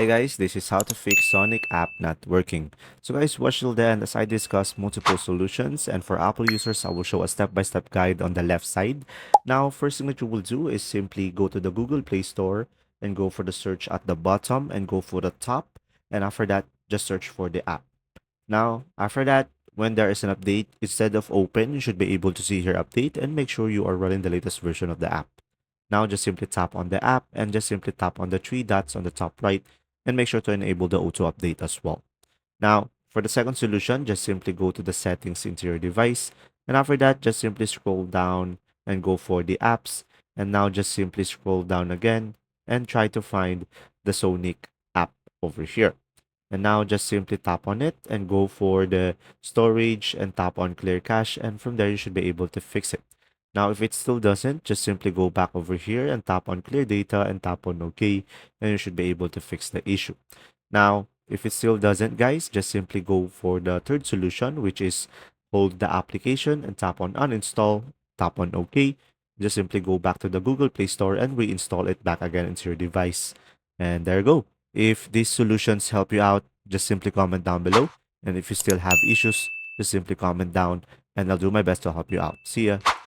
Hey guys, this is how to fix Sonic app not working. So guys, watch till the end as I discuss multiple solutions, and for Apple users, I will show a step-by-step guide on the left side. Now, first thing that you will do is simply go to the Google Play Store and go for the search at the bottom and go for the top. And after that, just search for the app. Now, after that, when there is an update, instead of open, you should be able to see here update and make sure you are running the latest version of the app. Now, just simply tap on the app and just simply tap on the three dots on the top right and make sure to enable the auto update as well. Now, for the second solution, just simply go to the settings into your device. And after that, just simply scroll down and go for the apps. And now just simply scroll down again and try to find the Sonic app over here. And now just simply tap on it and go for the storage and tap on clear cache. And from there, you should be able to fix it. Now, if it still doesn't, just simply go back over here and tap on clear data and tap on OK, and you should be able to fix the issue. Now, if it still doesn't, guys, just simply go for the third solution, which is hold the application and tap on uninstall, tap on OK. Just simply go back to the Google Play Store and reinstall it back again into your device. And there you go. If these solutions help you out, just simply comment down below. And if you still have issues, just simply comment down and I'll do my best to help you out. See ya.